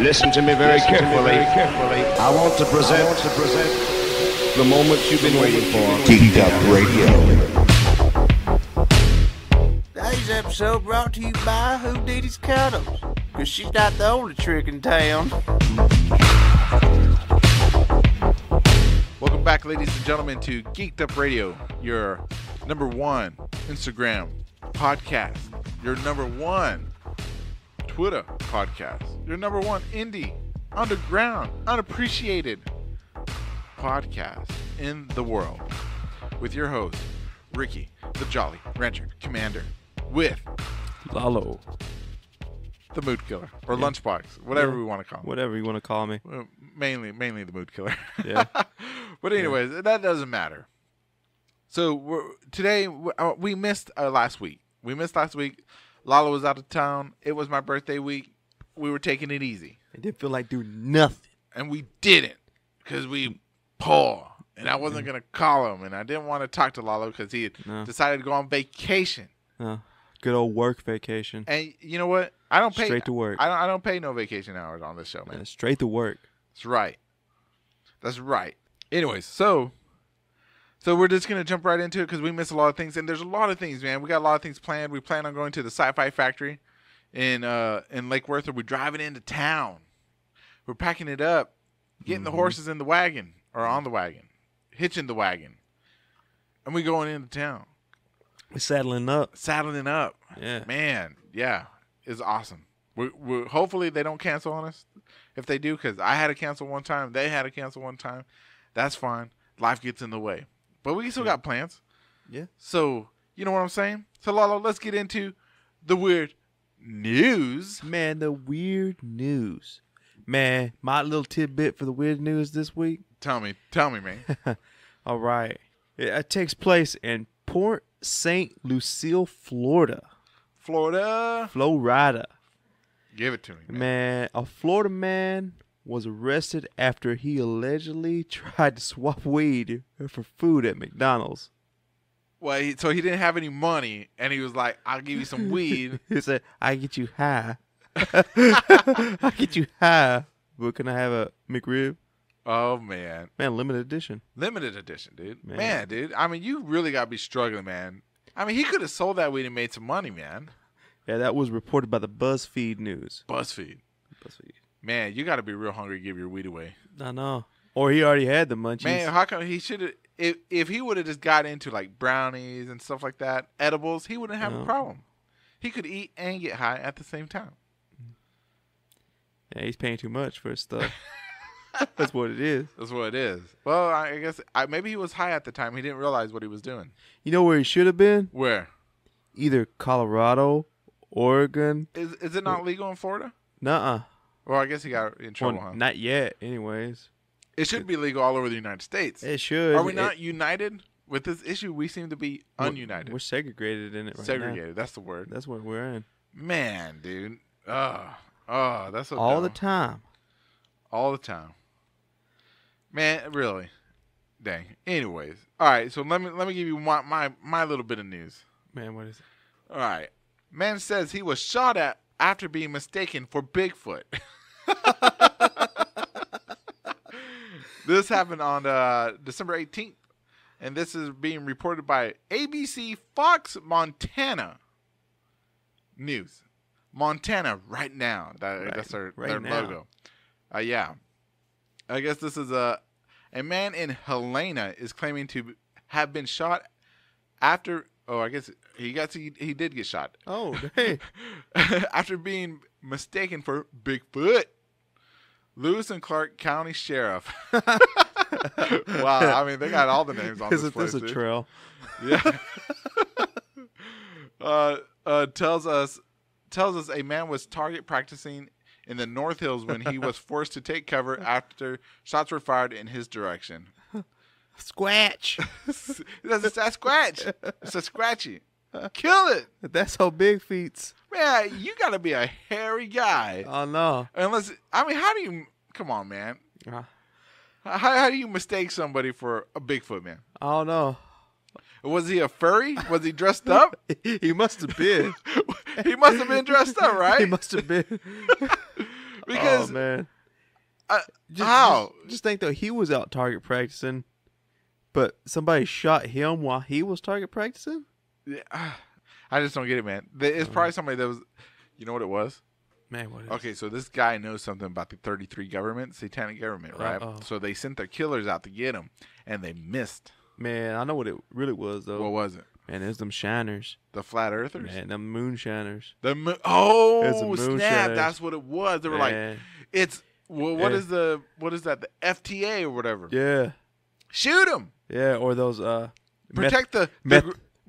Listen to me very carefully. I want to present the moment you've been waiting for. Geek'd Radio. Today's episode brought to you by Who Did His Cuddles, because she's not the only trick in town. Welcome back, ladies and gentlemen, to Geek'd Radio, your number one Instagram podcast, your number one Twitter podcast, your number one indie, underground, unappreciated podcast in the world, with your host, Ricky, the Jolly Rancher Commander, with Lalo, the Mood Killer, or Lunchbox, whatever we want to call him. Whatever you want to call me. Mainly the Mood Killer. Yeah. But anyways, that doesn't matter. So today, we missed last week. Lalo was out of town. It was my birthday week. We were taking it easy. I didn't feel like doing nothing. And we didn't, because we poor. And I wasn't going to call him. And I didn't want to talk to Lalo because he had decided to go on vacation. Good old work vacation. And you know what? I don't pay. Straight to work. I don't pay no vacation hours on this show, man. Straight to work. That's right. Anyways, so we're just going to jump right into it because we missed a lot of things. And there's a lot of things, man. We got a lot of things planned. We plan on going to the Sci-Fi Factory in Lake Worth. We're driving into town. We're packing it up, getting the horses in the wagon, or on the wagon, hitching the wagon. And we going into town. We're saddling up. Yeah. Man, yeah. It's awesome. We're hopefully they don't cancel on us. If they do, because I had to cancel one time. They had to cancel one time. That's fine. Life gets in the way. But we still got plans. Yeah. So, you know what I'm saying? So, Lalo, let's get into the weird news. Man, the weird news. Man, my little tidbit for the weird news this week. Tell me, man. All right. It takes place in Port St. Lucie, Florida. Give it to me, man. Man, a Florida man was arrested after he allegedly tried to swap weed for food at McDonald's. Well, so he didn't have any money, and he was like, I'll give you some weed. He said, I get you high. I get you high. But can I have a McRib? Oh, man. Man, limited edition. Limited edition, dude. Man, dude. I mean, you really got to be struggling, man. I mean, he could have sold that weed and made some money, man. Yeah, that was reported by the BuzzFeed News. BuzzFeed. Man, you got to be real hungry to give your weed away. I know. Or he already had the munchies. Man, how come he should have... If he would have just got into, like, brownies and stuff like that, edibles, he wouldn't have a problem. He could eat and get high at the same time. Yeah, he's paying too much for his stuff. That's what it is. That's what it is. Well, I guess maybe he was high at the time. He didn't realize what he was doing. You know where he should have been? Where? Either Colorado, Oregon. Is it not legal in Florida? Nuh-uh. Well, I guess he got in trouble, huh? Not yet, anyways. It should be legal all over the United States. It should. Are we not united with this issue? We seem to be ununited. We're segregated in it right now. Segregated, that's the word. That's what we're in. Man, dude. That's so all dumb. the time. All the time. Man, really. Dang. Anyways. All right, so let me give you my little bit of news. Man, what is it? All right. Man says he was shot at after being mistaken for Bigfoot. This happened on December 18th, and this is being reported by ABC Fox Montana News. Montana right now. That's their logo. Yeah. I guess this is a man in Helena is claiming to have been shot after. Oh, I guess he did get shot. Oh, hey. After being mistaken for Bigfoot. Lewis and Clark County Sheriff. Wow, I mean, they got all the names on this place. Isn't this a trail? Yeah. Tells us a man was target practicing in the North Hills when he was forced to take cover after shots were fired in his direction. Squatch. That's a squatch. It's a scratchy. Kill it. That's how big feats. Man, you got to be a hairy guy. Oh, no. Unless, I mean, how do you, come on, man. How do you mistake somebody for a Bigfoot, man? I don't know. Was he a furry? Was he dressed up? He must have been. He must have been dressed up, right? He must have been. Because oh man, how? Just think though, he was out target practicing, but somebody shot him while he was target practicing. Yeah, I just don't get it, man. It's probably somebody that was. You know what it was? Man, what is Okay, so this guy knows something about the 33 government, satanic government, right? Uh-oh. So they sent their killers out to get him, and they missed. Man, I know what it really was though. What was it? Man, it was them shiners. The flat earthers? Man, them moonshiners. The It's the snap! moonshiners. That's what it was. They were like, Man. it's what Yeah. is that? The FTA or whatever? Yeah, Shoot him! yeah, or those Protect the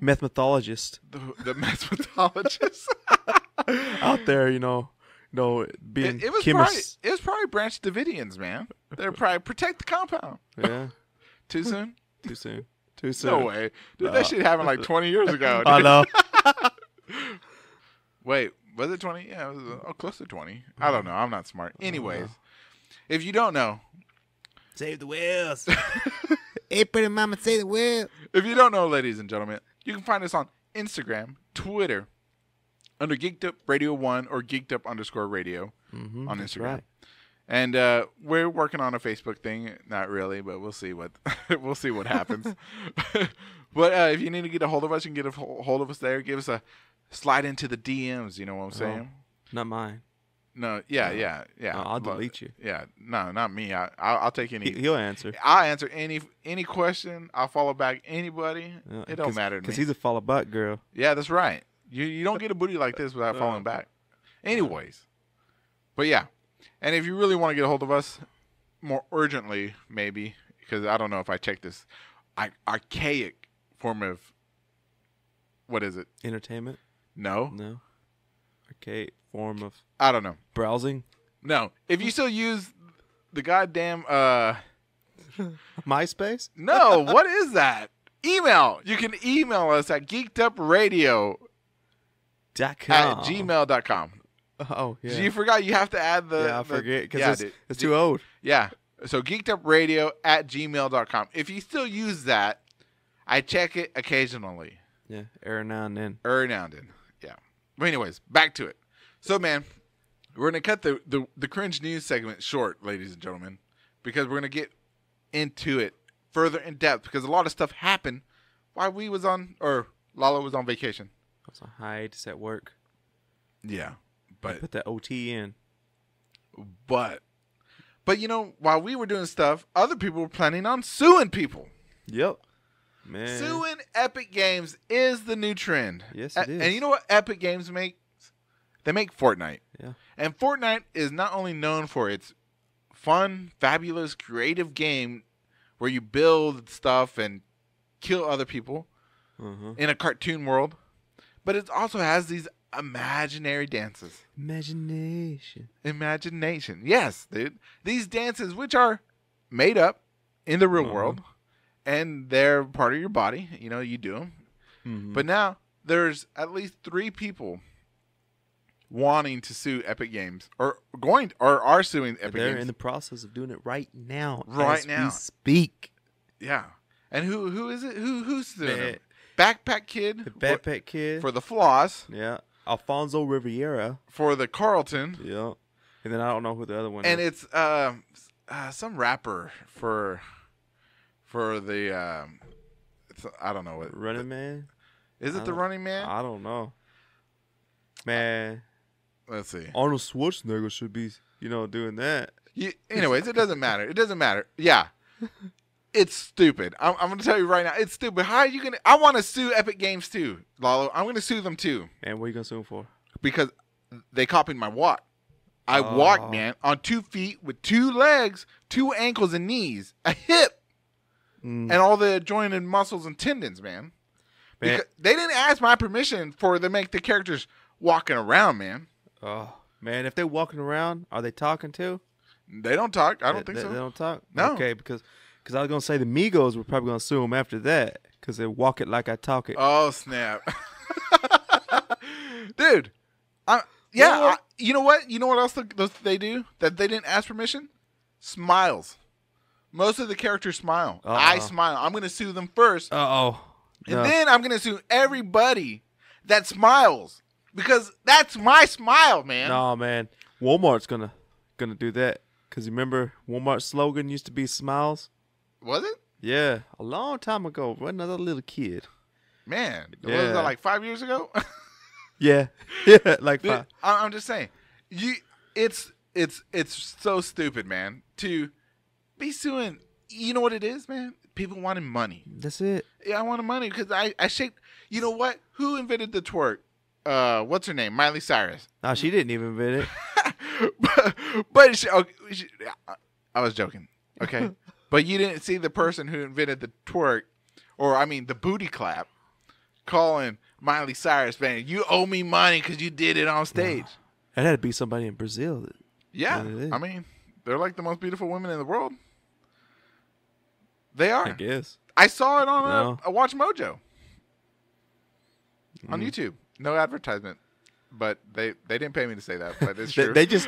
methodologists the methodologists. out there, being It was chemists. probably Branch Davidians, man. They're probably protect the compound. Yeah, Too soon? too soon. Too soon. No way. Dude, that shit happened like 20 years ago. I dude. know. Wait, was it 20? Yeah, it was close to 20. I don't know. I'm not smart. Anyways, if you don't know, Save the whales. Hey, pretty mama, say the word. if you don't know, ladies and gentlemen, you can find us on Instagram, Twitter, under Geeked Up Radio 1 or Geeked Up _radio on That's Instagram. right. And we're working on a Facebook thing. Not really, but we'll see what happens. But if you need to get a hold of us, you can get a hold of us there. Give us a slide into the DMs. You know what I'm saying? Not mine. No, yeah. No, I'll delete you. Yeah, no, not me. I'll take any. He'll answer. I'll answer any question. I'll follow back anybody. It don't matter to me. Because he's a follow back girl. Yeah, that's right. You don't get a booty like this without following back. Anyways, but yeah, and if you really want to get a hold of us more urgently, maybe, because I don't know if I checked this archaic form of, what is it? Entertainment? No, No. Okay, form of I don't know. browsing? No, if you still use the goddamn MySpace? no, what is that? Email. You can email us at geekedupradio@gmail.com. Oh, yeah. You forgot you have to add the. I forget because yeah, it's too old. Yeah. So geekedupradio@gmail.com. If you still use that, I check it occasionally. Yeah, every now and then. Every now and then. Yeah. But anyways, back to it. So, man, we're going to cut the cringe news segment short, ladies and gentlemen, because we're going to get into it further in depth because a lot of stuff happened while Lala was on vacation. I was on hiatus at work. Yeah. But Put that OT in. But while we were doing stuff, other people were planning on suing people. Yep. Man. Suing Epic Games is the new trend. Yes, it is. And you know what Epic Games makes? They make Fortnite. Yeah. And Fortnite is not only known for its fun, fabulous, creative game where you build stuff and kill other people in a cartoon world, but it also has these imaginary dances. Imagination. Yes, dude. These dances, which are made up in the real world, and they're part of your body. You do them. But now there's at least 3 people wanting to sue Epic Games, or are suing Epic They're Games. in the process of doing it right now. Right as now. we speak. Yeah. And who is it? Who's suing Man. them? Backpack Kid. The Backpack Kid. For the Floss. Yeah. Alfonso Riviera. For the Carlton. Yeah. And then I don't know who the other one And is. it's some rapper for the I don't know what. Running Man? Is it the Running Man? I don't know. Man. Let's see. Arnold Schwarzenegger should be, doing that. Anyways, it doesn't matter. It doesn't matter. Yeah. It's stupid. I'm going to tell you right now. It's stupid. How are you going to... I want to sue Epic Games too, Lalo. I'm going to sue them too. And what are you going to sue him for? Because they copied my walk. I walked, man, on 2 feet with 2 legs, 2 ankles and knees, a hip, and all the adjoining muscles and tendons, man. Because they didn't ask my permission for to make the characters walking around, man. Oh, man, if they're walking around, are they talking too? They don't talk. I don't think so. They don't talk? No. Okay, because I was going to say the Migos were probably going to sue them after that because they walk it like I talk it. Oh, snap. Dude. You know what? You know what else they do that they didn't ask permission? Smiles. Most of the characters smile. I smile. I'm going to sue them first. Uh-oh. And No. then I'm gonna sue everybody that smiles because that's my smile, man. No, man. Walmart's gonna do that. Cause remember Walmart's slogan used to be "Smiles." Was it? Yeah, a long time ago. Another little kid. Man, was Yeah. that like 5 years ago? Yeah, yeah, like Dude, five. I'm just saying, it's so stupid, man, to be suing. You know what it is, man? People wanting money. That's it. Yeah, I wanted money because I shaped. You know what? Who invented the twerk? What's her name? Miley Cyrus. No, she didn't even invent it. but I was joking. Okay, but you didn't see the person who invented the twerk, or I mean the booty clap, calling Miley Cyrus, man, you owe me money because you did it on stage. It had to be somebody in Brazil. Yeah, it is. I mean, they're like the most beautiful women in the world. They are. I guess. I saw it on No. a Watch Mojo on YouTube. No advertisement, but they didn't pay me to say that. But it's true. They just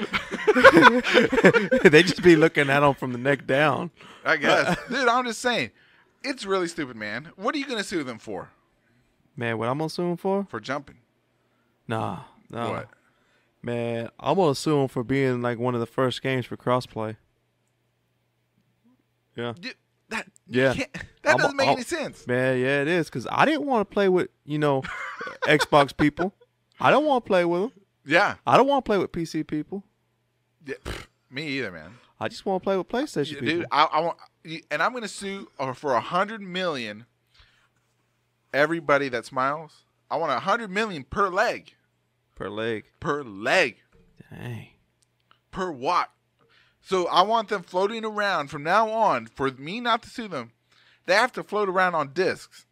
they just be looking at them from the neck down. I guess, dude. I'm just saying, it's really stupid, man. What are you gonna sue them for? Man, what I'm gonna sue him for? For jumping? No. What? Man, I'm gonna sue him for being like one of the first games for crossplay. Yeah. That Yeah. that doesn't make any sense. Man, yeah, it is. Because I didn't want to play with, Xbox people. I don't want to play with them. Yeah. I don't want to play with PC people. Yeah, me either, man. I just want to play with PlayStation people. Dude, I want, and I'm gonna sue for $100 million. Everybody that smiles, I want $100 million per leg. Per leg. Per leg. Dang. Per watt. So I want them floating around from now on. For me not to sue them, they have to float around on discs,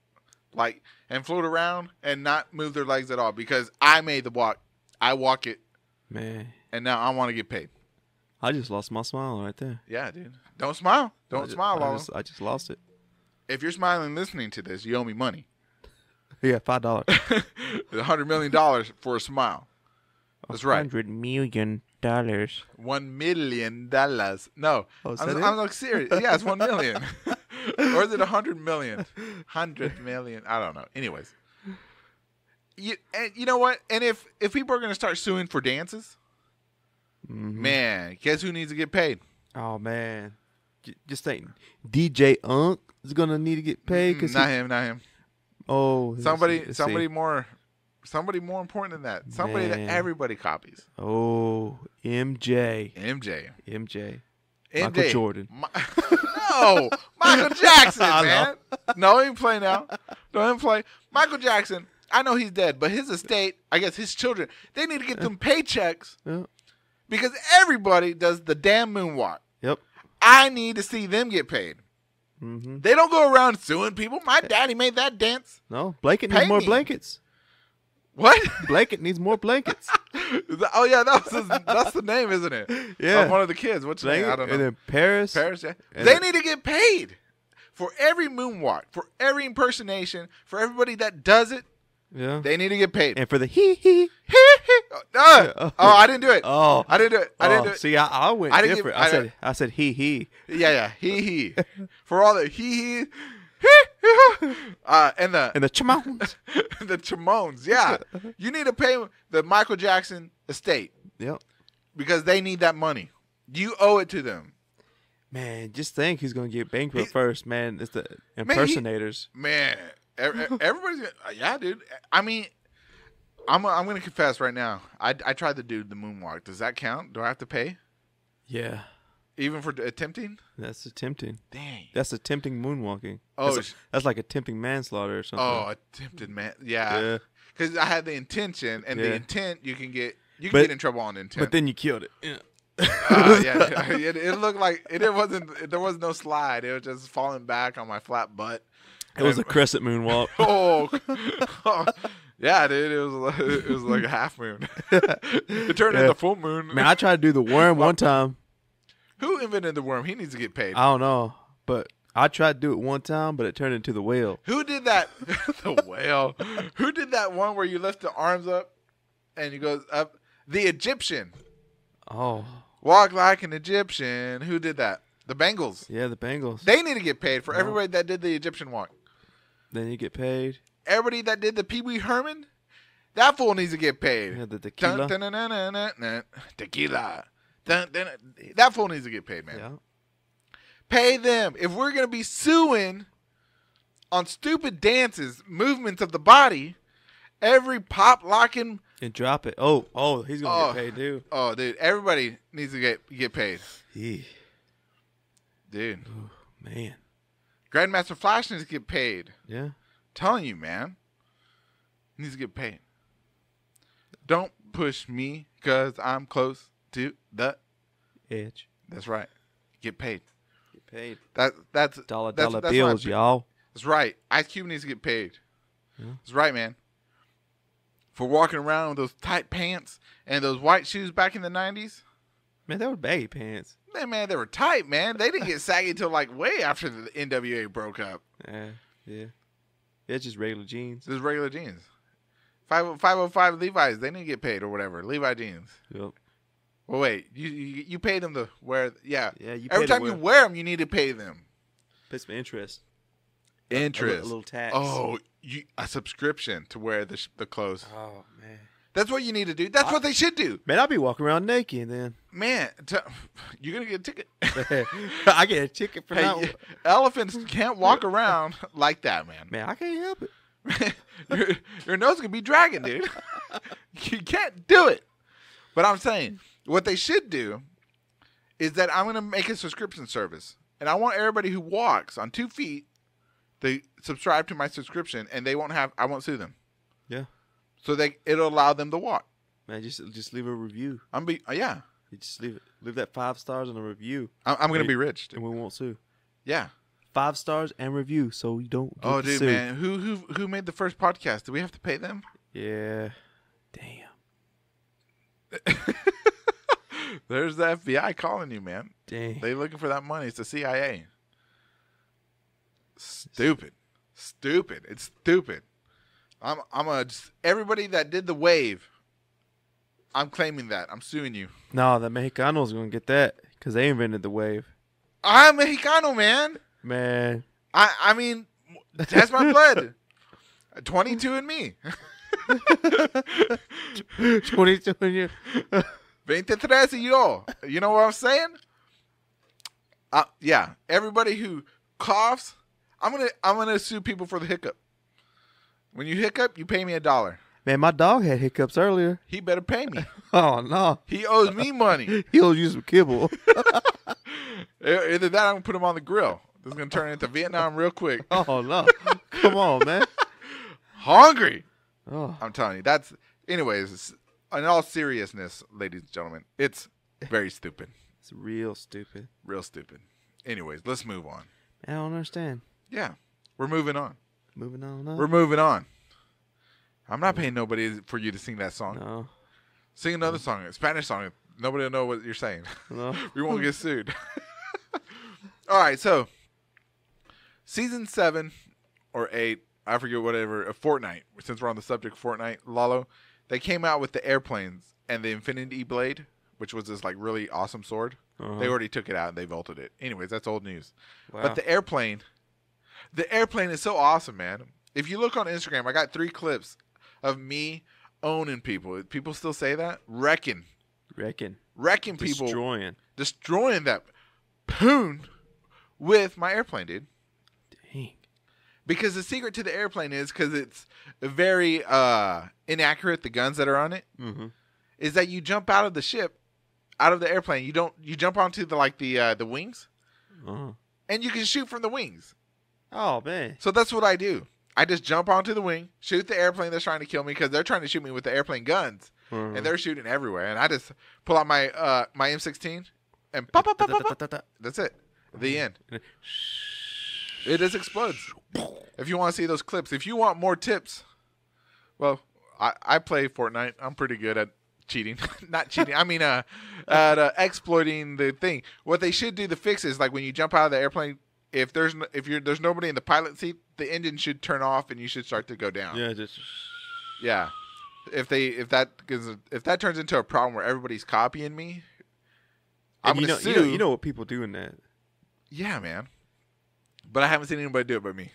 and float around and not move their legs at all because I made the walk. I walk it, Man. and now I want to get paid. I just lost my smile right there. Yeah, dude. Don't smile. Don't smile, Lalo. I just lost it. If you're smiling listening to this, you owe me money. Yeah, $5. $100 million for a smile. That's right. $100 million. $1 million. No, Oh, is I'm that it? like serious. Yeah, it's 1 million. Or is it 100 million? 100 million. I don't know. Anyways, you know what? And if people are gonna start suing for dances, man, guess who needs to get paid? Oh, man. Just think. DJ Unk is going to need to get paid. Not him. Oh. let's see. more important than that. Somebody Man. that everybody copies. Oh, MJ. MJ. Michael Jordan. No, Michael Jackson, man. No, he didn't play now. Don't even play. Michael Jackson, I know he's dead, but his estate, I guess his children, they need to get them paychecks Yeah. because everybody does the damn moonwalk. Yep. I need to see them get paid. Mm-hmm. They don't go around suing people. My daddy made that dance. No, Blanket Pay needs more me. blankets. What? Blanket needs more blankets. Oh, yeah, that's the name, isn't it? Yeah. Of one of the kids. What's your name? I don't know. And then Paris. Paris, yeah. And They then- need to get paid for every moonwalk, for every impersonation, for everybody that does it. Yeah. They need to get paid. And for the hee. Oh, I didn't do it. Oh. I didn't do it. I didn't do it. See, I went I didn't different. give- I said he. Yeah. He. For all the he. And the And the Chimons. the Chimones. Yeah. You need to pay the Michael Jackson estate Yep. because they need that money. You owe it to them. Man, just think who's going to get bankrupt first, man. It's the he- impersonators. Man, everybody's yeah, dude. I mean, I'm gonna confess right now. I tried to do the moonwalk. Does that count? Do I have to pay Yeah. even for attempting? That's attempting. Dang. That's attempting moonwalking. Oh, That's like attempting manslaughter or something. Oh, attempted, man. Yeah. Yeah. Because I had the intention, and the Yeah. intent you can get But- in trouble on intent. But then you killed it. Yeah. Yeah, it looked like it wasn't. There was no slide. It was just falling back on my flat butt. It was a crescent moonwalk. Oh, yeah, dude. It was like a half moon. It turned into full moon. Man, I tried to do the worm one time. Who invented the worm? He needs to get paid. I don't know, but I tried to do it one time, but it turned into the whale. Who did that? The whale. Who did that one where you lift the arms up and you go up? The Egyptian. Oh, Walk like an Egyptian. Who did that? The Bengals. yeah, the Bengals. They need to get paid for everybody that did the Egyptian walk. Then you get paid. Everybody that did the Pee Wee Herman, that fool needs to get paid. Yeah, the tequila. Dun, dun, dun, dun, dun, dun, tequila. Dun, dun, dun. That fool needs to get paid, man. Yeah. Pay them. If we're going to be suing on stupid dances, movements of the body, every pop, locking. And drop it. Oh, he's going to get paid, too. Oh, dude. Everybody needs to get paid. Yeah. Dude. Ooh, man. Grandmaster Flash needs to get paid. Yeah. I'm telling you, man. He needs to get paid. Don't push me because I'm close to the edge. That's right. Get paid. Get paid. That's Dollar that's bills, y'all. That's right. Ice Cube needs to get paid. Yeah. That's right, man. For walking around with those tight pants and those white shoes back in the 90s. Man, they were baggy pants. Man, they were tight, man. They didn't get saggy until like way after the NWA broke up. Yeah. It's just regular jeans. Just regular jeans. 505 Levi's, they didn't get paid or whatever. Levi jeans. Yep. Well, wait. You paid them to wear. Yeah. Yeah. Every time you wear them, you need to pay them. Pay some interest. Interest. A little tax. Oh, a subscription to wear the clothes. Oh, man. That's what you need to do. That's what they should do. Man, I'll be walking around naked then. Man, you're going to get a ticket. I get a ticket for that. Elephants can't walk around like that, man. Man, I can't help it. your nose could be dragging, dude. You can't do it. But I'm saying, what they should do is that I'm going to make a subscription service. And I want everybody who walks on 2 feet to subscribe to my subscription, and I won't sue them. Yeah. So it'll allow them to walk. Man, just leave a review. Yeah. You just leave that 5 stars and a review. I'm going to be rich. And we won't sue. Yeah. 5 stars and review, so you don't get dude, sued. man. Who made the first podcast? Do we have to pay them? Yeah. Damn. There's the FBI calling you, man. Dang. They looking for that money. It's the CIA. Stupid. It's stupid. Everybody that did the wave, I'm claiming that. I'm suing you. No, the Mexicanos going to get that because they invented the wave. I'm Mexicano, man. Man. I mean, that's my blood. 22 and me. 22 and you. 23 y yo. You know what I'm saying? Yeah. Everybody who coughs, I'm gonna sue people for the hiccup. When you hiccup, you pay me $1. Man, my dog had hiccups earlier. He better pay me. Oh, no. He owes me money. He owes you some kibble. Either that or I'm going to put him on the grill. This is going to turn into Vietnam real quick. Oh, no. Come on, man. Hungry. Oh. I'm telling you. Anyways, in all seriousness, ladies and gentlemen, it's very stupid. It's real stupid. Real stupid. Anyways, let's move on. I don't understand. Yeah. We're moving on. Moving on up. We're moving on. I'm not paying nobody for you to sing that song. No. Sing another song, a Spanish song. Nobody will know what you're saying. No. We won't get sued. All right, so season 7 or 8, I forget whatever, of Fortnite. Since we're on the subject of Fortnite, Lalo, they came out with the airplanes and the Infinity Blade, which was this like really awesome sword. Uh-huh. They already took it out and they vaulted it. Anyways, that's old news. Wow. But the airplane is so awesome, man. If you look on Instagram, I got 3 clips of me owning people. People still say that? Wrecking people. Destroying that poon with my airplane, dude. Dang. Because the secret to the airplane is because it's very inaccurate, the guns that are on it, is that you jump out of the ship, out of the airplane. You jump onto the wings, and you can shoot from the wings. Oh, man. So that's what I do. I just jump onto the wing, shoot the airplane that's trying to kill me because they're trying to shoot me with the airplane guns, and they're shooting everywhere. And I just pull out my my M16 and pop, pop, pop, pop, pop. That's it. The end. It just explodes. If you want to see those clips, if you want more tips, well, I play Fortnite. I'm pretty good at cheating. Not cheating. I mean, at exploiting the thing. What they should do, the fix is like when you jump out of the airplane. If there's nobody in the pilot seat, the engine should turn off and you should start to go down. Yeah, If that turns into a problem where everybody's copying me, I'm gonna sue. You know what people do in that. Yeah, man. But I haven't seen anybody do it but me.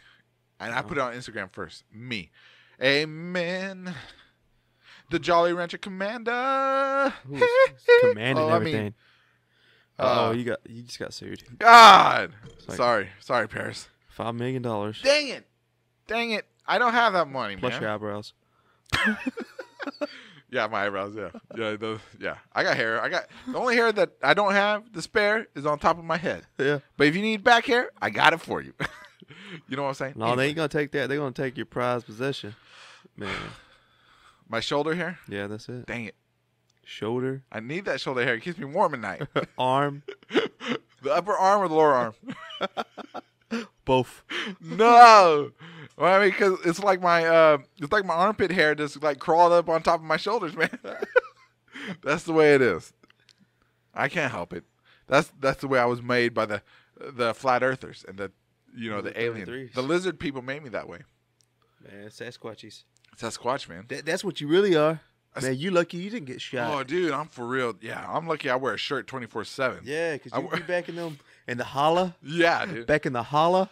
And I put it on Instagram first. Me. Amen. The Jolly Rancher Commander. Who's commanding everything? You just got sued. God. Like, Sorry, Paris. $5 million. Dang it. I don't have that money, Plus man. your eyebrows. Yeah, my eyebrows, yeah. I got hair. The only hair that I don't have, the spare, is on top of my head. Yeah. But if you need back hair, I got it for you. You know what I'm saying? No, they ain't gonna take that. They're gonna take your prized possession. Man. My shoulder hair? Yeah, that's it. Dang it. Shoulder. I need that shoulder hair. It keeps me warm at night. Arm. The upper arm or the lower arm? Both. No. Well, I mean, because it's like my armpit hair just like crawled up on top of my shoulders, man. That's the way it is. I can't help it. That's the way I was made by the flat earthers and the alien. The lizard people made me that way. Man, Sasquatchies. Sasquatch, man. That's what you really are. Man, you lucky you didn't get shot. Oh, dude, I'm for real. Yeah, I'm lucky I wear a shirt 24/7. Yeah, because you be back in the holla. Yeah, dude. Back in the holla.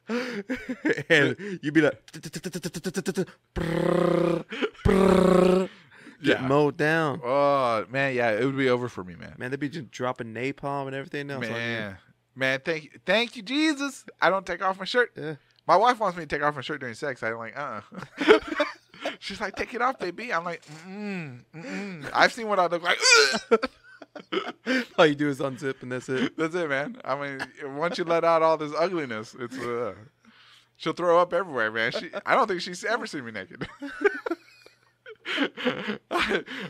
And you'd be like, get mowed down. Oh, man, yeah, it would be over for me, man. Man, they'd be just dropping napalm and everything else. Man, thank you, Jesus. I don't take off my shirt. Yeah. My wife wants me to take off my shirt during sex. I'm like, She's like, take it off, baby. I'm like, I've seen what I look like. All you do is unzip and that's it. That's it, man. I mean, once you let out all this ugliness, it's she'll throw up everywhere, man. I don't think she's ever seen me naked.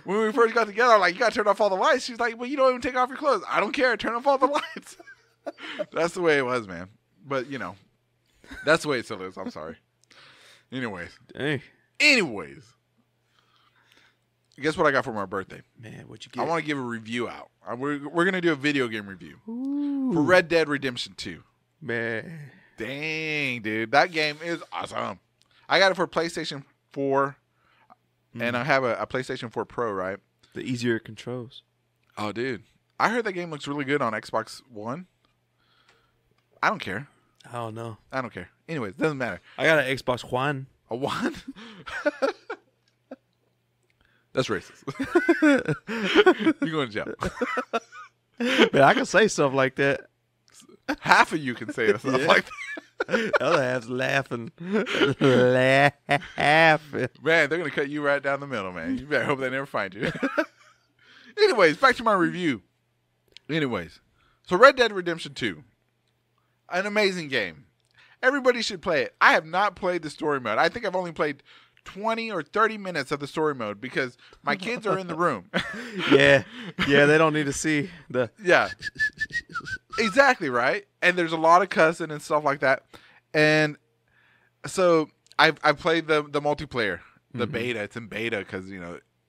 When we first got together, I'm like, you got to turn off all the lights. She's like, well, you don't even take off your clothes. I don't care. Turn off all the lights. That's the way it was, man. But, that's the way it still is. I'm sorry. Anyways. Guess what I got for my birthday? Man, what you get? I want to give a review out. We're going to do a video game review. For Red Dead Redemption 2. Man. Dang, dude. That game is awesome. I got it for PlayStation 4, and I have a PlayStation 4 Pro, right? The easier controls. Oh, dude. I heard that game looks really good on Xbox One. I don't care. I don't know. I don't care. Anyways, doesn't matter. I got an Xbox One. A one? That's racist. You're going to jail. Man, I can say stuff like that. Half of you can say stuff like that. The other half's laughing. Laughing. Man, they're going to cut you right down the middle, man. You better hope they never find you. Anyways, back to my review. So Red Dead Redemption 2. An amazing game. Everybody should play it. I have not played the story mode. I think I've only played 20 or 30 minutes of the story mode because my kids are in the room. Yeah, they don't need to see the... Yeah. Exactly, right? And there's a lot of cussing and stuff like that. And so I played the multiplayer, the beta. It's in beta because,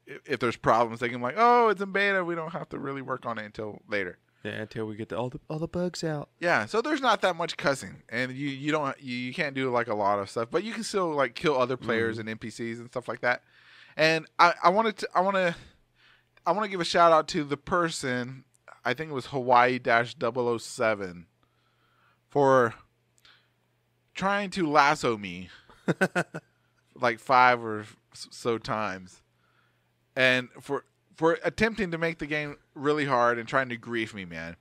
if there's problems, they can be like, oh, it's in beta. We don't have to really work on it until later. Yeah, until we get all the bugs out. Yeah, so there's not that much cussing, and you can't do like a lot of stuff, but you can still like kill other players and NPCs and stuff like that. And I want to give a shout out to the person, I think it was Hawaii-007, for trying to lasso me like 5 or so times, and for attempting to make the game really hard and trying to grief me, man.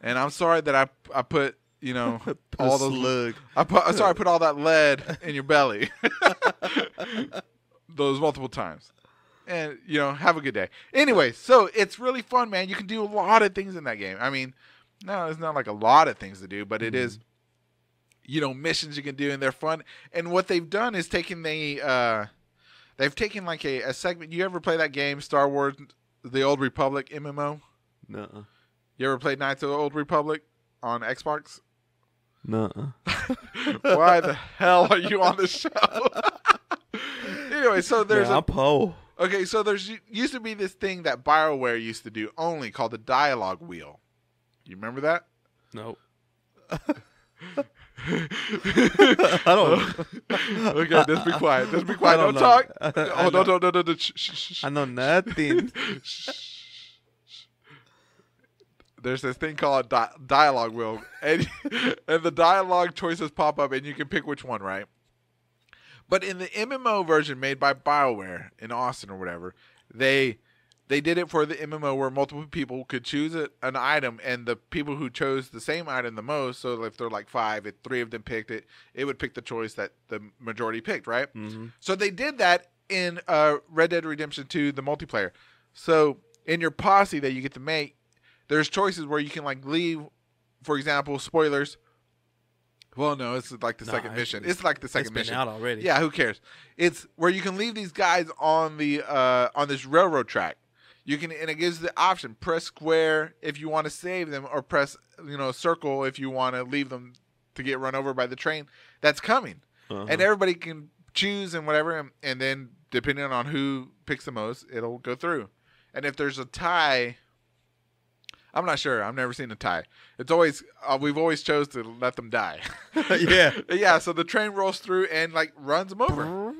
And I'm sorry that I put, all those slug. I put all that lead in your belly. Those multiple times. And, have a good day. Anyway, so it's really fun, man. You can do a lot of things in that game. I mean, no, it's not like a lot of things to do, but it is, missions you can do, and they're fun. And what they've done is taken they've taken like a segment. You ever play that game, Star Wars, The Old Republic MMO? Nuh-uh. You ever played Knights of the Old Republic on Xbox? Nuh-uh. Why the hell are you on the show? Anyway, so there's I'm Poe. Okay, so there's used to be this thing that BioWare used to do only called the dialogue wheel. You remember that? Nope. I don't. Okay, just be quiet. Just be quiet. Don't talk. Oh, no. I know nothing. there's this thing called dialogue wheel, and the dialogue choices pop up, and you can pick which one, right? But in the MMO version made by BioWare in Austin or whatever, they did it for the MMO where multiple people could choose an item, and the people who chose the same item the most, so if they're like 5, if 3 of them picked it, it would pick the choice that the majority picked, right? Mm-hmm. So they did that in Red Dead Redemption 2, the multiplayer. So in your posse that you get to make, there's choices where you can like leave, for example, spoilers. Well, no, it's like the second mission. It's like the second mission. It's been out already. Yeah, who cares? It's where you can leave these guys on the on this railroad track. You can, and it gives the option: press square if you want to save them, or press circle if you want to leave them to get run over by the train that's coming. Uh-huh. And everybody can choose and whatever, and then depending on who picks the most, it'll go through. And if there's a tie, I'm not sure. I've never seen a tie. It's always we've always chose to let them die. Yeah. So the train rolls through and like runs them over.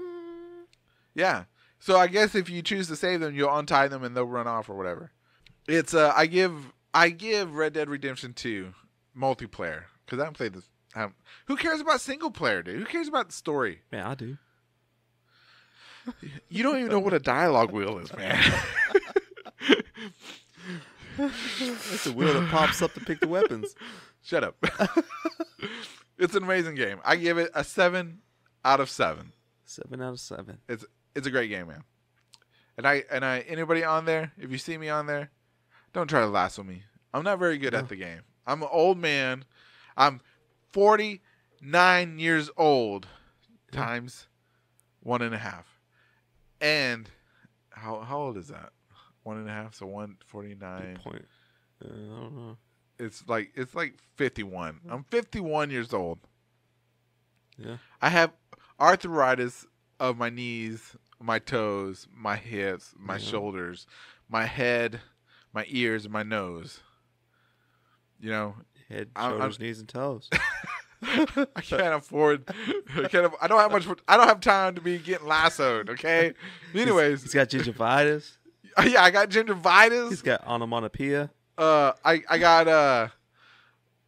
Yeah. So I guess if you choose to save them, you'll untie them and they'll run off or whatever. It's I give Red Dead Redemption 2 multiplayer because I haven't played this. Who cares about single player, dude? Who cares about the story? Man, I do. You don't even know what a dialogue wheel is, man. It's a wheel that pops up to pick the weapons. Shut up. It's an amazing game. I give it a 7 out of 7. 7 out of 7. It's a great game, man. And I anybody on there, if you see me on there, don't try to lasso me. I'm not very good at the game. I'm an old man. I'm 49 years old times 1.5. And how old is that? 1.5, so 149. I don't know. It's like 51. I'm 51 years old. Yeah. I have arthritis of my knees, my toes, my hips, my shoulders, my head, my ears, and my nose. Head, shoulders, knees, and toes. I can't afford. I don't have time to be getting lassoed. Okay. Anyways, he's got gingivitis. Yeah, I got gingivitis. He's got onomatopoeia. I got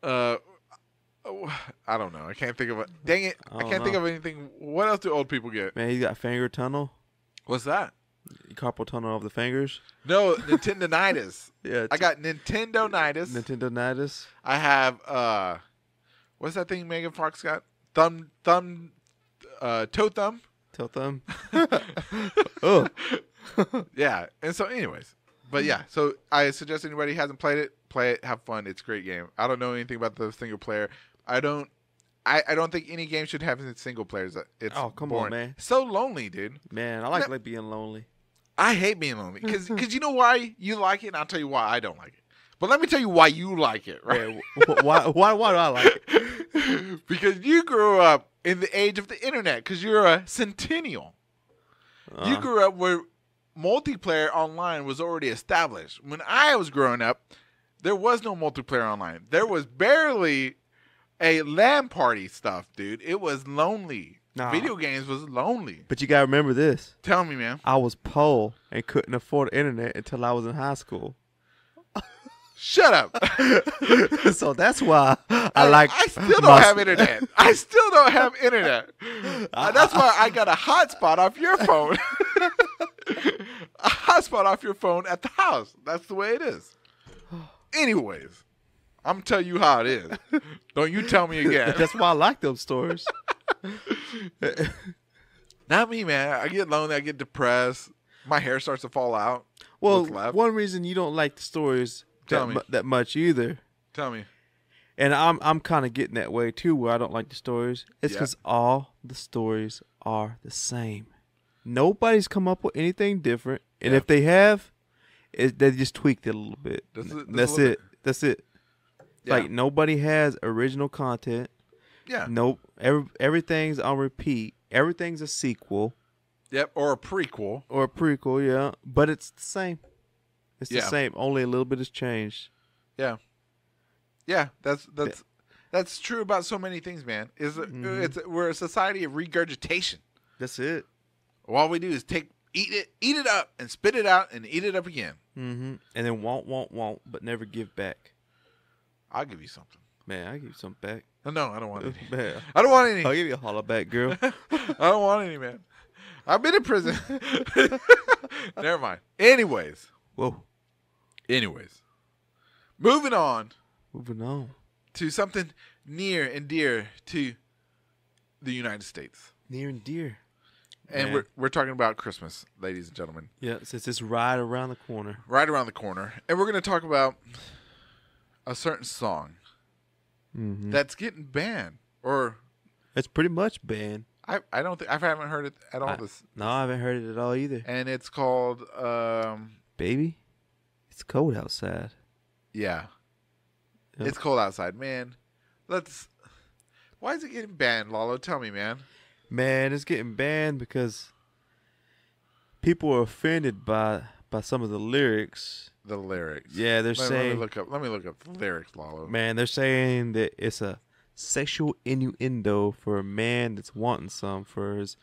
I don't know. I can't think of it. Dang it! I can't think of anything. What else do old people get? Man, he's got finger tunnel. What's that? Carpal tunnel of the fingers. No, Nintendo-nitis. Yeah, I got Nintendo-nitis. Nintendo-nitis. I have what's that thing Megan Fox got? Toe thumb. Toe thumb. Oh. Yeah, and so anyways, but yeah, so I suggest anybody who hasn't played it, play it, have fun. It's a great game. I don't know anything about the single player. I don't think any game should have single players. It's come boring. on, man. So lonely, dude. Man, I like being lonely. I hate being lonely because you know why you like it, and I'll tell you why I don't like it. But let me tell you why you like it, right? Why do I like it? Because you grew up in the age of the internet. Because you're a centennial. You grew up where multiplayer online was already established. When I was growing up, there was no multiplayer online. There was barely a LAN party stuff, dude. It was lonely. Nah. Video games was lonely. But you gotta remember this. Tell me, man. I was poor and couldn't afford internet until I was in high school. Shut up. So that's why I still don't have internet. I still don't have internet. That's why I got a hotspot off your phone. A hotspot off your phone at the house. That's the way it is. Anyways, I'm telling you how it is. Don't you tell me again. That's why I like those stories. Not me, man. I get lonely. I get depressed. My hair starts to fall out. Well, one reason you don't like the stories that much either. Tell me. And I'm kind of getting that way too, where I don't like the stories. It's because all the stories are the same. Nobody's come up with anything different, and if they have, they just tweaked it a little bit. That's it. That's it. Yeah. Like nobody has original content. Yeah. Nope. Everything's on repeat. Everything's a sequel. Yep. Or a prequel. Yeah. But it's the same. It's the same. Only a little bit has changed. Yeah. Yeah. That's true about so many things, man. We're a society of regurgitation. That's it. All we do is eat it up, and spit it out, and eat it up again. Mm-hmm. And then won't, but never give back. I'll give you something. Man, I'll give you something back. No, I don't want any. Man, I don't want any. I'll give you a holler back, girl. I don't want any, man. I've been in prison. Never mind. Anyways. Whoa. Moving on Moving on. to something near and dear to the United States. Near and dear. And Man. we're talking about Christmas, ladies and gentlemen. Yeah, since it's right around the corner. Right around the corner. And we're going to talk about a certain song Mm-hmm. that's getting banned. Or It's pretty much banned. I haven't heard it at all. No, I haven't heard it at all either. And it's called Baby, it's cold outside. yeah. Yep. It's cold outside, man. Why is it getting banned, Lalo? Tell me, man. Man, it's getting banned because people are offended by some of the lyrics. The lyrics. Yeah, they're saying. Let me look up the lyrics, Lalo. Man, they're saying that it's a sexual innuendo for a man that's wanting some for his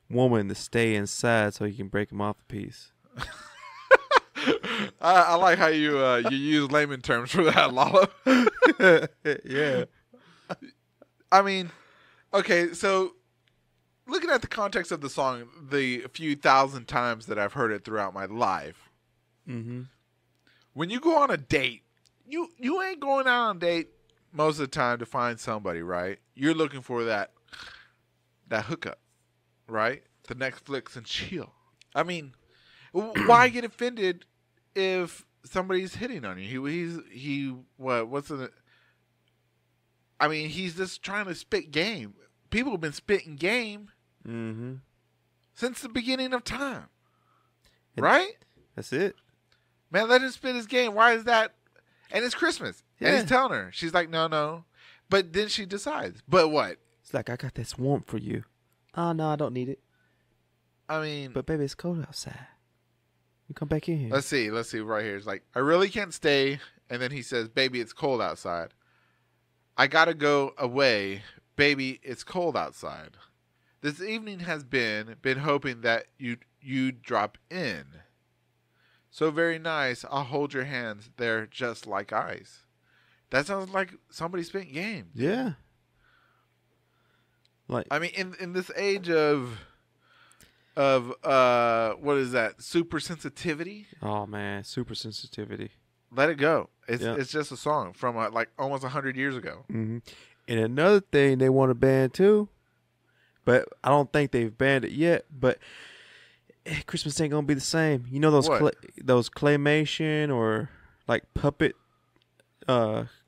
woman to stay inside so he can break him off a piece. I like how you use layman terms for that, Lalo. Yeah. I mean, okay, so looking at the context of the song, the few thousand times that I've heard it throughout my life, Mm-hmm. when you go on a date, you ain't going out on a date most of the time to find somebody, right? You're looking for that hookup, right? The Netflix and chill. I mean, why get offended if somebody's hitting on you? I mean, he's just trying to spit game. People have been spitting game Mm-hmm. since the beginning of time, right? That's it. Man, let him spit his game. Why is that? And it's Christmas. And Yeah. he's telling her. She's like, no. But then she decides. But what? It's like, I got this warmth for you. Oh, no, I don't need it. I mean, But, baby, it's cold outside. You come back in here. let's see right here. It's like, I really can't stay. And then he says, baby, it's cold outside. I got to go away. Baby, it's cold outside. This evening has been hoping that you'd drop in. So very nice. I'll hold your hands. They're just like ice. That sounds like somebody spitting game. Yeah. Like, I mean, in this age of what is that? Super sensitivity. oh, man, super sensitivity. Let it go. It's Yeah. it's just a song from like almost 100 years ago. Mm-hmm. And another thing they want to ban, too, but I don't think they've banned it yet, but Christmas ain't going to be the same. You know those What? those claymation or, like, puppet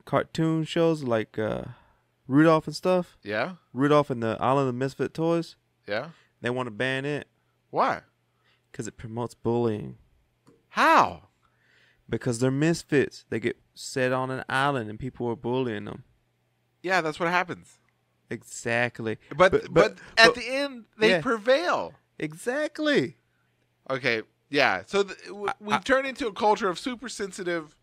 cartoon shows like Rudolph and stuff? Yeah, Rudolph and the Island of Misfit Toys? yeah. They want to ban it Why? because it promotes bullying. How? Because they're misfits. They get set on an island and people are bullying them. Yeah, that's what happens. Exactly. But at but- the end, they yeah. prevail. Exactly. Okay, yeah. So we've turned into a culture of super sensitive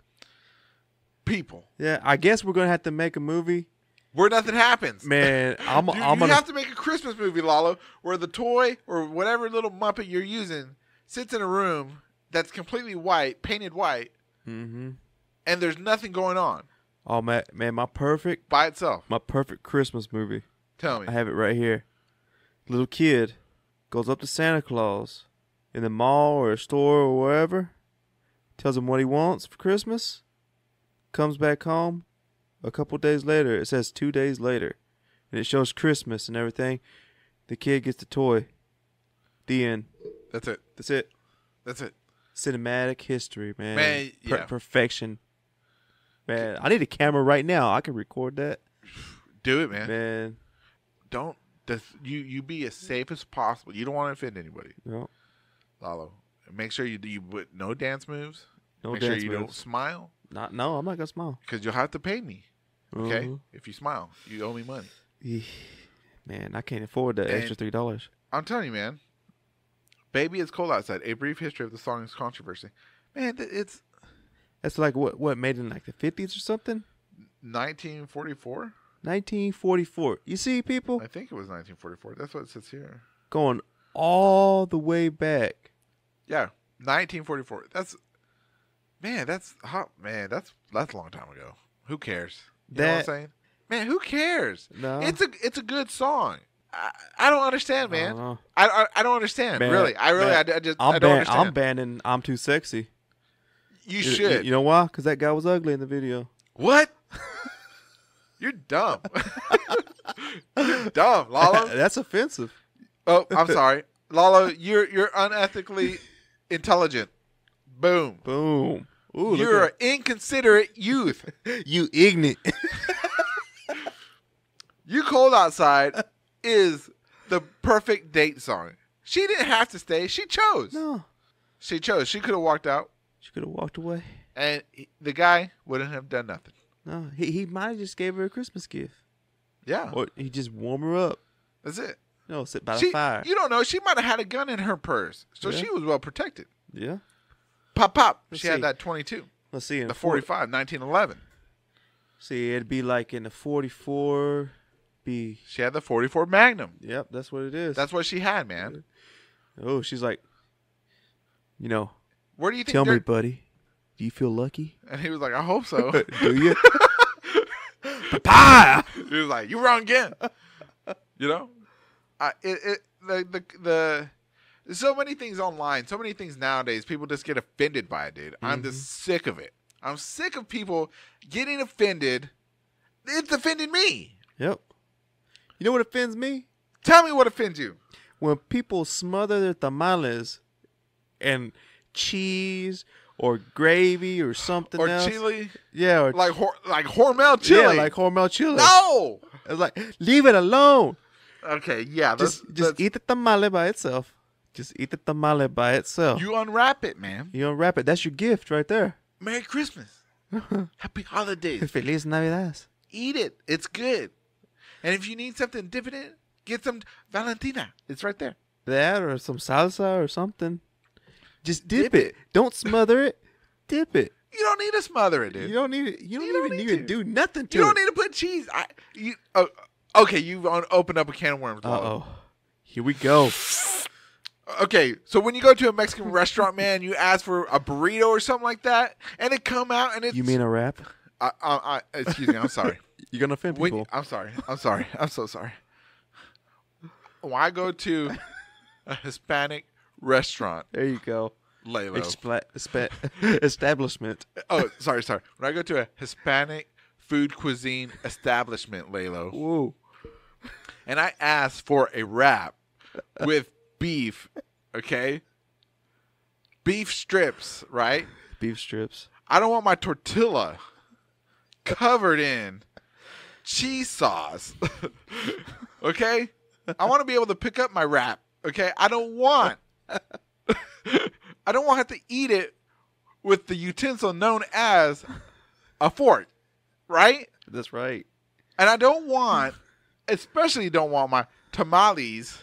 people Yeah, I guess we're gonna have to make a movie. where nothing happens. Man, I'm You gonna have to make a Christmas movie, Lalo, where the toy or whatever little Muppet you're using sits in a room that's completely white, painted white, Mm-hmm. and there's nothing going on Oh man, my perfect Christmas movie. Tell me. I have it right here. Little kid goes up to Santa Claus in the mall or a store or wherever, tells him what he wants for Christmas, comes back home. A couple days later, it says 2 days later, and it shows Christmas and everything. The kid gets the toy. The end. That's it. That's it. That's it. Cinematic history, man. Man, yeah. Perfection. Man, I need a camera right now. I can record that. Do it, man. Man. Don't. You be as safe as possible. You don't want to offend anybody, No. Lalo. Make sure you put no dance moves. No Make dance sure you don't moves. smile No, I'm not gonna smile. because you'll have to pay me. Okay, Mhm. if you smile, you owe me money. Man, I can't afford that And- extra $3. I'm telling you, man. Baby, it's cold outside. A brief history of the song's controversy. Man, it's That's like what made it in like the 50s or something? 1944. 1944. You see, people I think it was 1944. That's what it says here. going all the way back. Yeah, 1944. That's hot. Man, that's a long time ago. Who cares? You know what I'm saying? Man, who cares? No. It's a good song. I don't understand, man. don't know. I don't understand. Man, really. I really man, I don't understand. I'm banning I'm Too Sexy. You should. You know why? Because that guy was ugly in the video. What? You're dumb. You're dumb, Lalo. That's offensive. Oh, I'm sorry. Lalo, you're unethically intelligent. Boom. Boom. Ooh, You're an inconsiderate youth. You ignorant. You Cold Outside is the perfect date song. She didn't have to stay. She chose. No. She chose. She could have walked out. She could have walked away. And the guy wouldn't have done nothing. No. He might have just gave her a Christmas gift. Yeah. Or he just warmed her up. That's it. No, sit by the fire. You don't know. She might have had a gun in her purse. So Yeah. she was well protected. Yeah. Pop. Let's She had see. that 22. Let's see. The 45, 1911. See, it'd be like in the 44. Be. She had the 44 Magnum. Yep, that's what it is. That's what she had, man. Oh, she's like, Where do you think tell me, buddy, do you feel lucky? And he was like, I hope so. Do you? Papaya! He was like, you wrong again. You know? There's so many things online, so many things nowadays, people just get offended by it, dude. I'm just sick of it. I'm sick of people getting offended. It's offended me. Yep. You know what offends me? Tell me what offends you. When people smother their tamales and cheese or gravy or something Or else. chili. Yeah. Or Like Hormel chili. Yeah, like Hormel chili. No! It's like, leave it alone. Okay, yeah. Just eat the tamale by itself. Just eat the tamale by itself. You unwrap it, man. You unwrap it. That's your gift right there. Merry Christmas. Happy holidays. Feliz Navidad. Eat it. It's good. And if you need something different, get some Valentina. It's right there. That or some salsa or something. Just dip it. Don't smother it. Dip it. You don't need to smother it, dude. You don't need it. You don't don't even need need to to. do nothing to You it. don't need to put cheese. Okay, you've opened up a can of worms. Uh-oh. Here we go. Okay, so when you go to a Mexican restaurant, man, you ask for a burrito or something like that, and it come out and it's... You mean a wrap? excuse me, I'm sorry. You're going to offend people. I'm sorry. I'm so sorry. When I go to a Hispanic restaurant, There you go. Lalo. Establishment. Oh, sorry. When I go to a Hispanic food cuisine establishment, Lalo, Whoa. and I ask for a wrap with beef, okay? Beef strips, right? Beef strips. I don't want my tortilla covered in cheese sauce, okay? I want to be able to pick up my wrap, okay? I don't want to have to eat it with the utensil known as a fork, right? That's right. And I especially don't want my tamales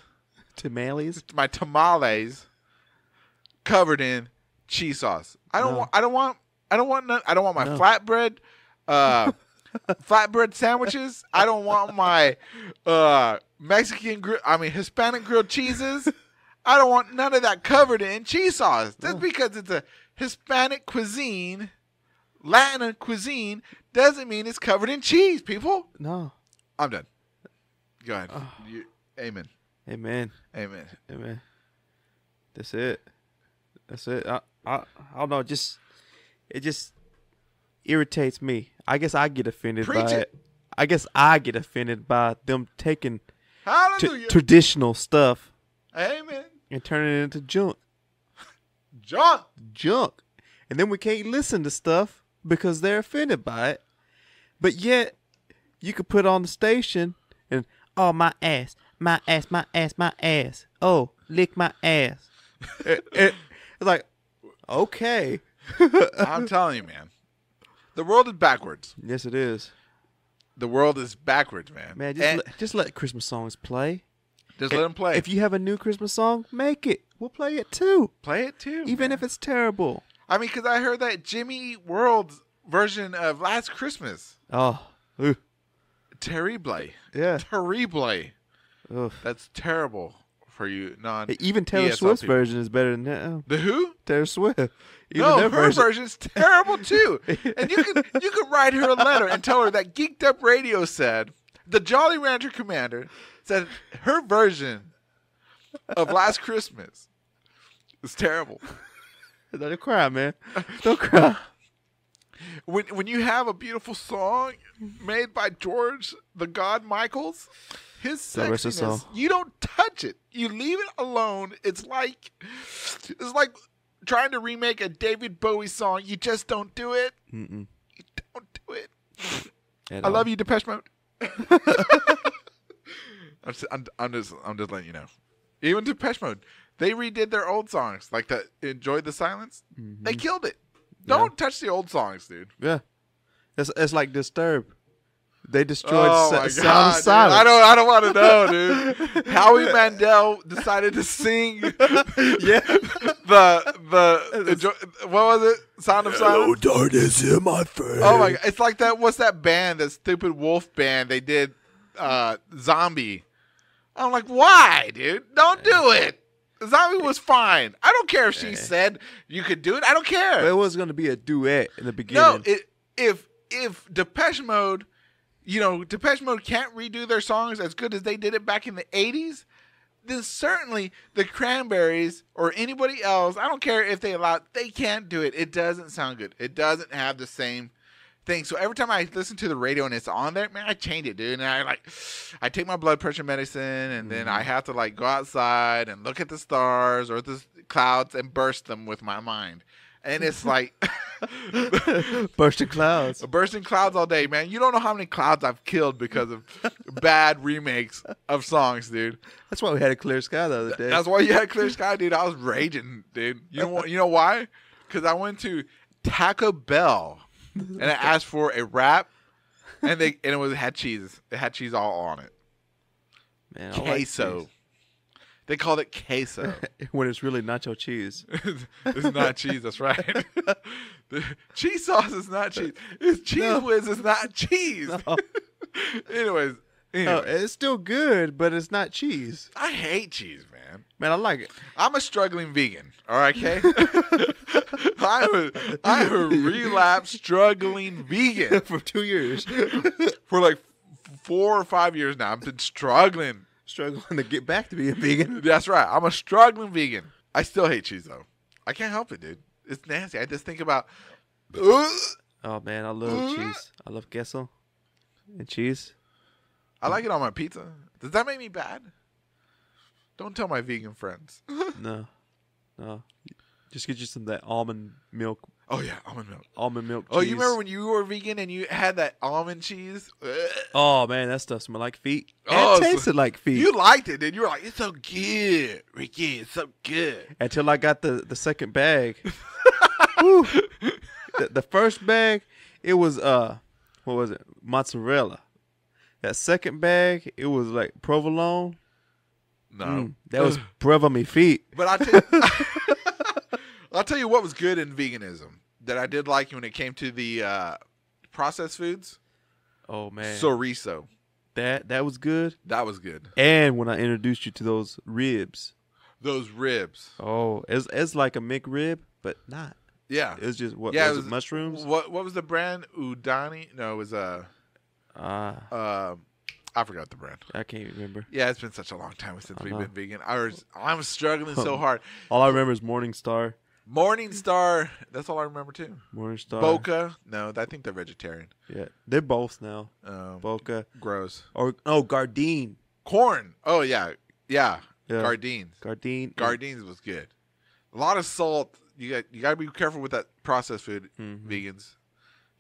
covered in cheese sauce. I don't want my flatbread sandwiches. I don't want my Hispanic grilled cheeses. I don't want none of that covered in cheese sauce. Just because it's a Hispanic cuisine, Latin cuisine, doesn't mean it's covered in cheese, people. No. I'm done. Go ahead. Amen. Amen. Amen. Amen. That's it. I don't know. It just irritates me. I guess I get offended Preach by it. it. I guess I get offended by them taking Hallelujah. traditional stuff Amen. and turning it into junk. Junk. And then we can't listen to stuff because they're offended by it. But yet, you could put on the station and, oh, my ass. Oh, lick my ass. It's like, okay. I'm telling you, man. The world is backwards. Yes, it is. The world is backwards, man. Man, just let Christmas songs play. Just let them play. If you have a new Christmas song, make it. We'll play it too. Play it too. Even if it's terrible. I mean, because I heard that Jimmy Eat World's version of Last Christmas. Oh. Terrible. Yeah. Terrible. Ugh. That's terrible for you non. Even Taylor ESL Swift's people. version is better than that. The who? Taylor Swift. Even No, their her version's terrible too. And you could write her a letter and tell her that Geek'd Up Radio said the Jolly Rancher Commander said her version of Last Christmas is terrible. Don't cry, man. Don't cry. When you have a beautiful song made by George the God Michaels, his The rest of the sexiness, song. you don't touch it. You leave it alone. It's like trying to remake a David Bowie song. You just don't do it. Mm-mm. You don't do it. At I all. love you, Depeche Mode. I'm just letting you know. Even Depeche Mode, they redid their old songs, like the "Enjoy the Silence." Mm-hmm. They killed it. Don't touch the old songs, dude. Yeah. It's like Disturbed. They destroyed my Sound God, of Silence. dude. I don't want to know, dude. Howie Mandel decided to sing. Yeah. What was it? Sound of Silence. darkness in my face. Oh my God! It's like that. What's that band? That stupid Wolf band. They did Zombie. I'm like, why, dude? Don't do it. Zombie was fine. I don't care if she said you could do it. I don't care. But it was going to be a duet in the beginning. No, if Depeche Mode, Depeche Mode can't redo their songs as good as they did it back in the 80s, then certainly the Cranberries or anybody else, I don't care if they can't do it. It doesn't sound good. It doesn't have the same thing. So every time I listen to the radio and it's on there, man, I change it, dude. And I take my blood pressure medicine, and then I have to go outside and look at the stars or the clouds and burst them with my mind. And it's like Bursting clouds. bursting clouds all day, man. You don't know how many clouds I've killed because of bad remakes of songs, dude. That's why we had a clear sky the other day. That's why you had clear sky, dude. I was raging, dude. You know why? Because I went to Taco Bell and I asked for a wrap, and it had cheese. It had cheese all on it. Man, I like Queso. cheese. They called it queso. When it's really nacho cheese. It's not cheese. That's right. The cheese sauce is not cheese. It's cheese whiz. It's not cheese. No. Anyways, Oh, it's still good, but it's not cheese. I hate cheese, man. Man, I like it. I'm a struggling vegan. All right, okay? I'm a relapsed struggling vegan For 2 years. for like 4 or 5 years now. I've been struggling. Struggling to get back to being vegan. That's right. I'm a struggling vegan. I still hate cheese though. I can't help it, dude. It's nasty. I just think about. Oh, man, I love cheese. I love queso and cheese. I like it on my pizza. Does that make me bad? Don't tell my vegan friends. No. Just get you some of that almond milk. Oh yeah, almond milk. Almond milk cheese. Oh, you remember when you were vegan and you had that almond cheese? Oh, man, that stuff smelled like feet. Oh, And tasted like feet. You liked it, dude. You were like, it's so good, Ricky. It's so good. Until I got the second bag. Whew. The first bag, it was what was it? Mozzarella. That second bag, it was like provolone. No, That was breath on me feet. But I'll tell you what was good in veganism that I did like when it came to the processed foods. Oh man, Chorizo. that was good. That was good. And when I introduced you to those ribs, Those ribs. oh, it's like a McRib, but not. Yeah. It's just what Yeah, was it it, was- mushrooms? What was the brand? Udani? No, it was I forgot the brand. I can't remember. Yeah, it's been such a long time since I we've know. been vegan. I'm struggling so hard. All I remember is Morningstar. Morningstar. That's all I remember too. Morningstar. Boca. No, I think they're vegetarian. Yeah, they're both now. Um, Boca gross. or Gardein. Corn. Oh yeah. Yeah. Gardeins. Gardein. Gardeins was good. A lot of salt. You got to be careful with that processed food. Mhm. Vegans.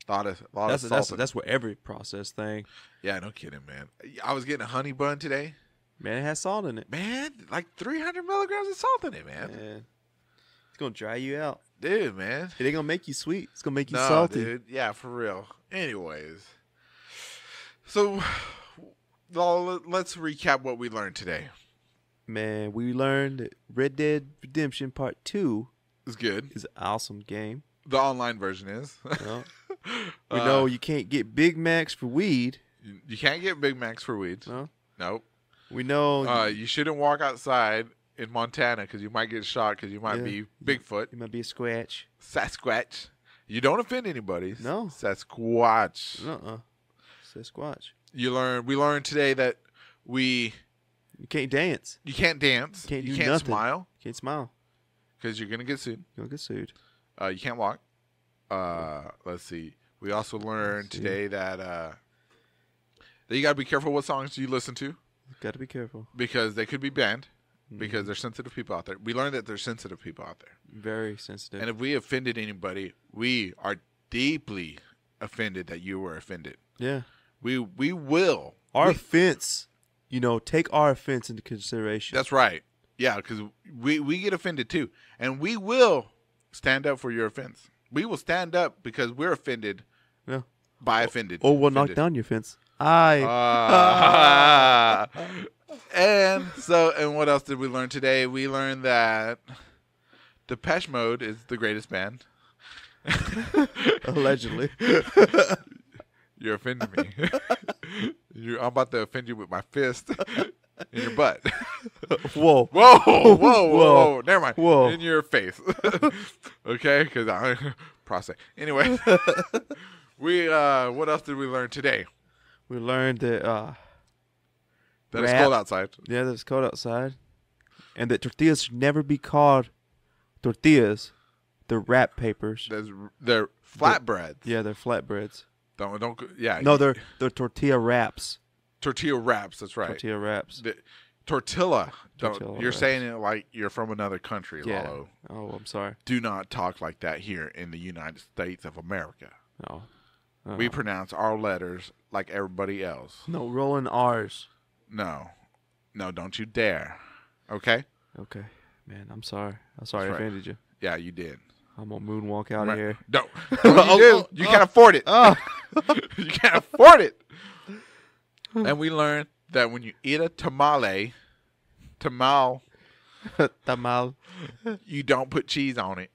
A lot of salt. That's where every processed thing. Yeah, no kidding, man. I was getting a honey bun today. Man, it has salt in it. Man, like 300 milligrams of salt in it, man. Man, it's gonna dry you out. Dude, man. It ain't gonna make you sweet. It's gonna make you No, salty. dude. Yeah, for real. Anyways. So, let's recap what we learned today. Man, we learned that Red Dead Redemption Part 2 It's good. is an awesome game. The online version is. You know? We know you can't get Big Macs for weed. You can't get Big Macs for weed. No? Nope. We know You shouldn't walk outside in Montana because you might get shot because you might be Bigfoot. you might be a Squatch. Sasquatch. You don't offend anybody. No. Sasquatch. Sasquatch. We learned today that You can't dance. you can't dance. Can't you do can't nothing. smile You can't smile. because you're gonna get sued. You'll get sued. You can't walk. Let's see. We also learned today that you gotta be careful what songs you listen to Got to be careful. because they could be banned because there's sensitive people out there. We learned that there's sensitive people out there, Very sensitive. and if we offended anybody, we are deeply offended that you were offended. Yeah. We will. Our offense, take our offense into consideration. That's right. Yeah, because we get offended too, and we will stand up for your offense. We will stand up because we're offended by offended. Or we'll knock down your fence. Aye. And what else did we learn today? We learned that Depeche Mode is the greatest band. Allegedly. You're offending me. I'm about to offend you with my fist in your butt. Whoa. Whoa. Never mind. Whoa. In your face. Okay? Because I prostate. Anyway. What else did we learn today? We learned that That it's cold outside. Yeah, that it's cold outside. And that tortillas should never be called tortillas. They're wrap papers. They're flatbreads. Yeah, they're flatbreads. Don't. Yeah. No, they're tortilla wraps. Tortilla wraps. That's right. Tortilla wraps. Tortilla. Tortilla You're wraps. saying it like you're from another country, Yeah. Lalo. Oh, I'm sorry. Do not talk like that here in the United States of America. No. We pronounce our letters like everybody else. No, rolling R's. No, don't you dare. Okay? Okay. Man, I'm sorry. I'm sorry I That's right. offended you. Yeah, you did. I'm going to moonwalk out of here. No. You do. You can't afford it. You can't afford it. And we learned that when you eat a tamal, Tamal. you don't put cheese on it.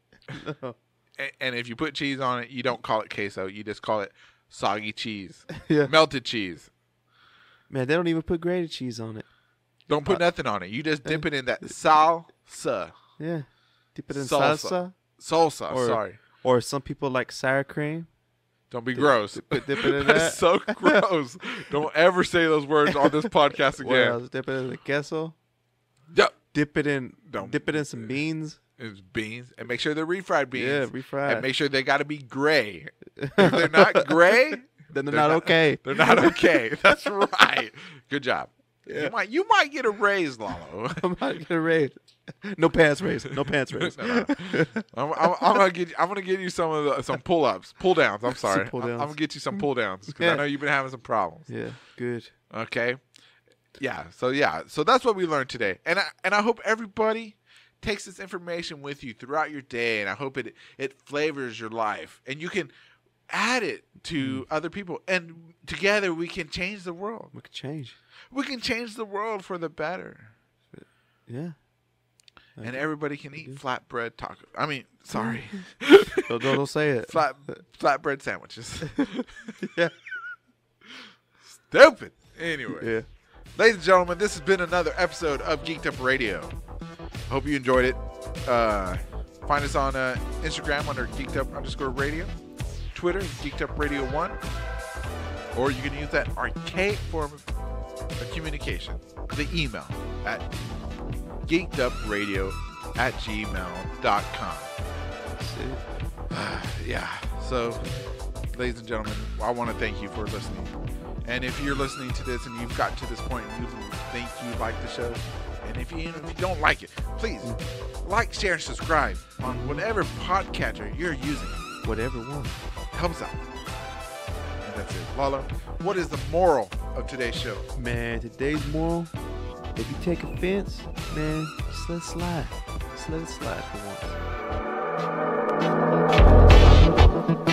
And if you put cheese on it, you don't call it queso. You just call it soggy cheese. Yeah. Melted cheese. Man, they don't even put grated cheese on it. Don't put nothing on it. You just dip it in that salsa. Yeah. Dip it in Salsa. salsa. Sorry. Or some people like sour cream. Don't be gross. Dip it in That's so gross. Don't ever say those words on this podcast What again. else? Dip it in the queso. Yep. Dip it in Don't. Dip it in some beans. It's beans. And make sure they're refried beans. Yeah, refried. And make sure they got to be gray. If they're not gray, Then they're not okay. They're not okay. That's right. Good job. Yeah. You might get a raise, Lalo. I'm not gonna raise. No pants raise. No pants raise. No. I'm gonna get you some pull ups, pull downs. I'm sorry. Some pull-downs. I'm gonna get you some pull downs because Yeah. I know you've been having some problems. Yeah, good. Okay. So that's what we learned today, and I hope everybody takes this information with you throughout your day, and I hope it flavors your life, and you can add it to other people, and together we can change the world. We could change. We can change the world for the better. Yeah. And everybody can eat flatbread tacos. I mean, sorry. Don't say it. Flatbread sandwiches. Yeah. Stupid. Anyway. Yeah. Ladies and gentlemen, this has been another episode of Geek'd Up Radio. Hope you enjoyed it. Find us on Instagram under geeked_up_radio. Twitter, Geek'd Up Radio 1. Or you can use that archaic form of communication, the email at geekedupradio@gmail.com. Yeah. So, ladies and gentlemen, I want to thank you for listening. And if you're listening to this and you've gotten to this point and you think you like the show, and if you don't like it, please like, share, and subscribe on whatever podcatcher you're using. Whatever one. Helps out. And that's it. Lalo, what is the moral of today's show? Man, today's moral, if you take offense, man, just let it slide. Just let it slide for once.